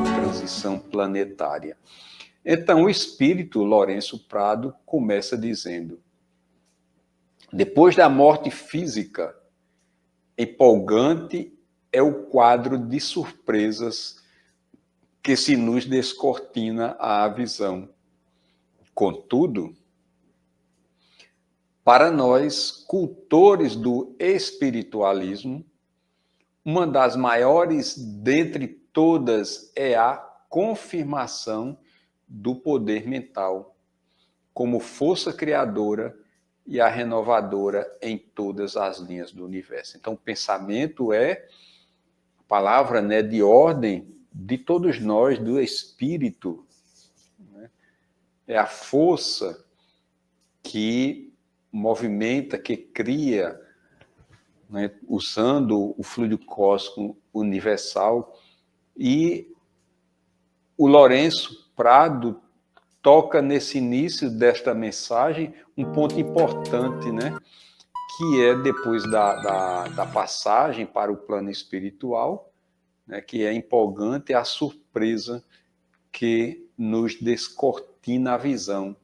Transição planetária. Então, o espírito Lourenço Prado começa dizendo: depois da morte física, empolgante é o quadro de surpresas que se nos descortina à visão. Contudo, para nós, cultores do espiritualismo, uma das maiores dentre todas é a confirmação do poder mental como força criadora e a renovadora em todas as linhas do universo. Então, o pensamento é a palavra, né, de ordem de todos nós, do espírito, né? É a força que movimenta, que cria, né, usando o fluido cósmico universal. E o Lourenço Prado toca nesse início desta mensagem um ponto importante, né, que é depois da passagem para o plano espiritual, né, que é empolgante, a surpresa que nos descortina a visão,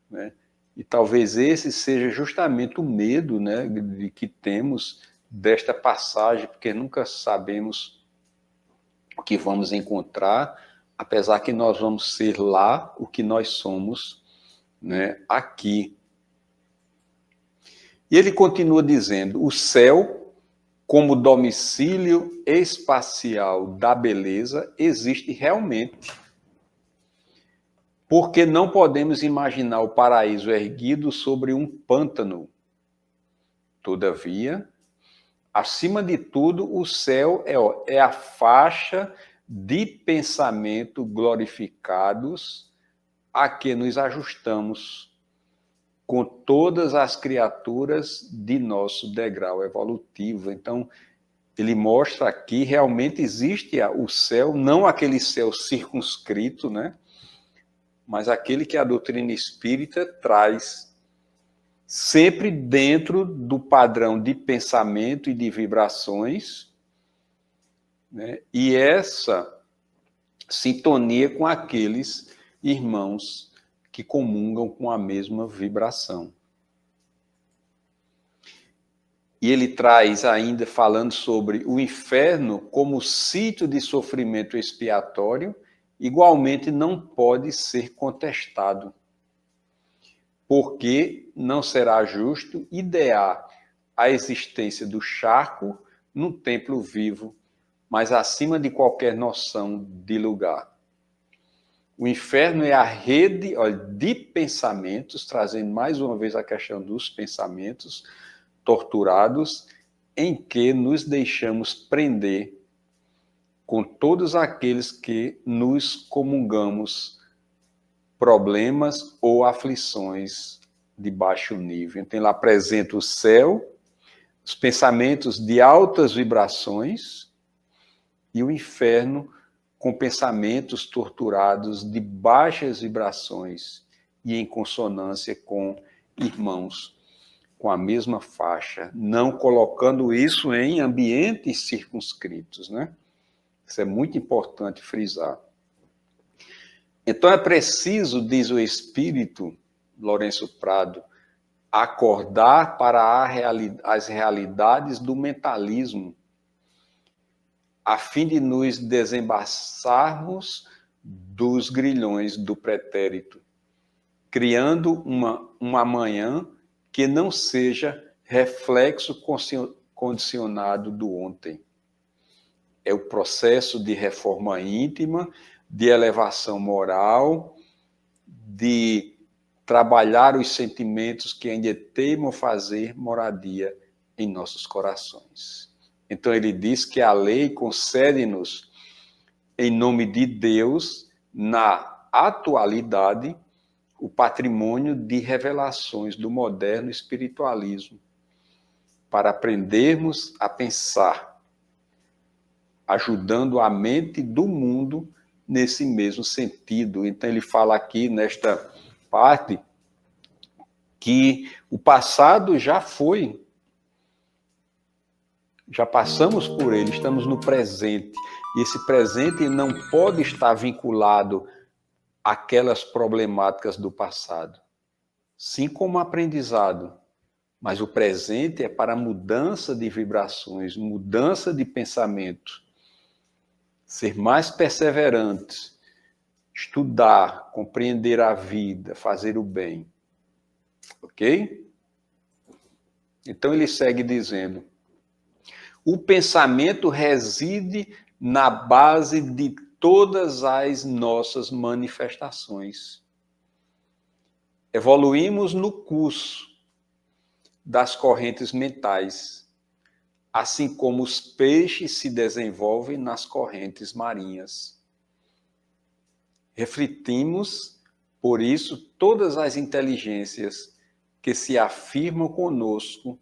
né? E talvez esse seja justamente o medo, né, de que temos desta passagem, porque nunca sabemos o que vamos encontrar, apesar que nós vamos ser lá o que nós somos, né, aqui. E ele continua dizendo: o céu, como domicílio espacial da beleza, existe realmente. Porque não podemos imaginar o paraíso erguido sobre um pântano. Todavia, acima de tudo, o céu é a faixa de pensamento glorificados a que nos ajustamos com todas as criaturas de nosso degrau evolutivo. Então, ele mostra aqui, realmente existe o céu, não aquele céu circunscrito, né? Mas aquele que a doutrina espírita traz sempre dentro do padrão de pensamento e de vibrações, né? E essa sintonia com aqueles irmãos que comungam com a mesma vibração. E ele traz ainda, falando sobre o inferno como sítio de sofrimento expiatório, igualmente não pode ser contestado, porque não será justo idear a existência do charco num templo vivo, mas acima de qualquer noção de lugar. O inferno é a rede, olha, de pensamentos, trazendo mais uma vez a questão dos pensamentos torturados, em que nos deixamos prender com todos aqueles que nos comungamos problemas ou aflições de baixo nível. Então, lá apresenta o céu, os pensamentos de altas vibrações e o inferno com pensamentos torturados de baixas vibrações e em consonância com irmãos com a mesma faixa, não colocando isso em ambientes circunscritos, né? Isso é muito importante frisar. Então é preciso, diz o espírito Lourenço Prado, acordar para as realidades do mentalismo, a fim de nos desembaraçarmos dos grilhões do pretérito, criando uma manhã que não seja reflexo condicionado do ontem. É o processo de reforma íntima, de elevação moral, de trabalhar os sentimentos que ainda teimam fazer moradia em nossos corações. Então ele diz que a lei concede-nos, em nome de Deus, na atualidade, o patrimônio de revelações do moderno espiritualismo, para aprendermos a pensar, ajudando a mente do mundo nesse mesmo sentido. Então ele fala aqui nesta parte que o passado já foi, Já passamos por ele, estamos no presente. E esse presente não pode estar vinculado àquelas problemáticas do passado. Sim, como aprendizado, mas o presente é para mudança de vibrações, mudança de pensamento. Ser mais perseverante, estudar, compreender a vida, fazer o bem. Ok? Então ele segue dizendo: o pensamento reside na base de todas as nossas manifestações. Evoluímos no curso das correntes mentais, assim como os peixes se desenvolvem nas correntes marinhas. Refletimos, por isso, todas as inteligências que se afirmam conosco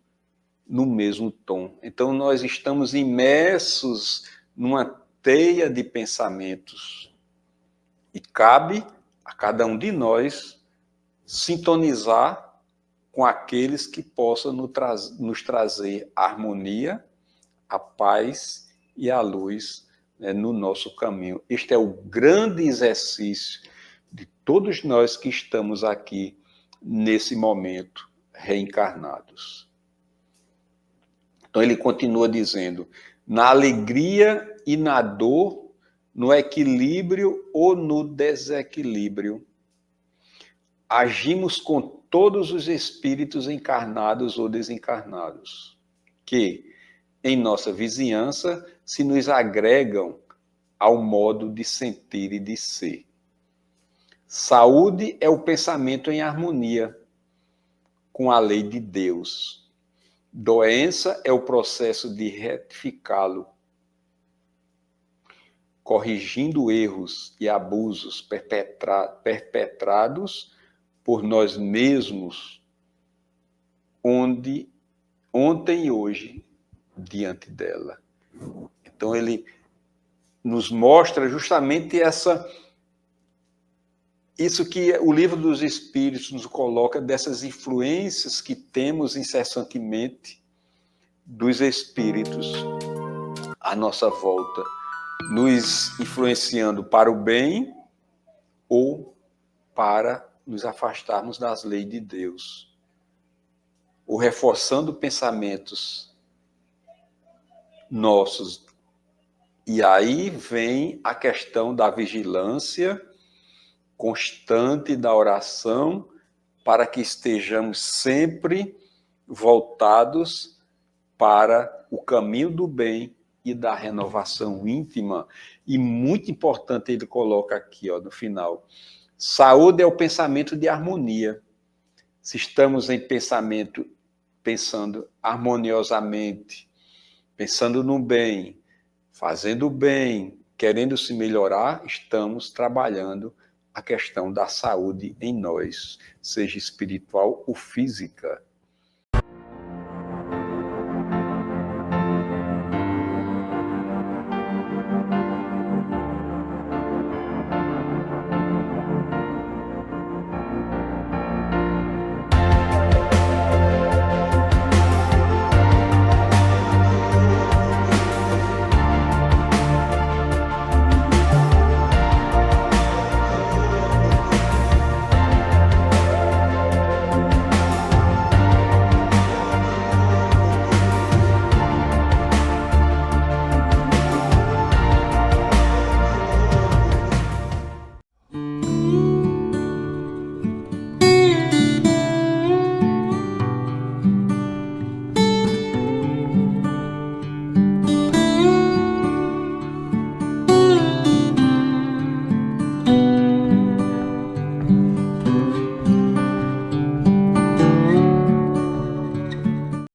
no mesmo tom. Então, nós estamos imersos numa teia de pensamentos e cabe a cada um de nós sintonizar com aqueles que possam nos trazer a harmonia, a paz e a luz, né, no nosso caminho. Este é o grande exercício de todos nós que estamos aqui nesse momento reencarnados. Então ele continua dizendo: na alegria e na dor, no equilíbrio ou no desequilíbrio, agimos com todos os espíritos encarnados ou desencarnados, que, em nossa vizinhança, se nos agregam ao modo de sentir e de ser. Saúde é o pensamento em harmonia com a lei de Deus. Doença é o processo de retificá-lo, corrigindo erros e abusos perpetrados por nós mesmos, ontem e hoje, diante dela. Então ele nos mostra justamente isso que o Livro dos Espíritos nos coloca, dessas influências que temos incessantemente dos espíritos à nossa volta, nos influenciando para o bem ou para nos afastarmos das leis de Deus, ou reforçando pensamentos nossos. E aí vem a questão da vigilância constante, da oração, para que estejamos sempre voltados para o caminho do bem e da renovação íntima. E muito importante, ele coloca aqui, no final: saúde é o pensamento de harmonia. Se estamos em pensamento, pensando harmoniosamente, pensando no bem, fazendo o bem, querendo se melhorar, estamos trabalhando a questão da saúde em nós, seja espiritual ou física.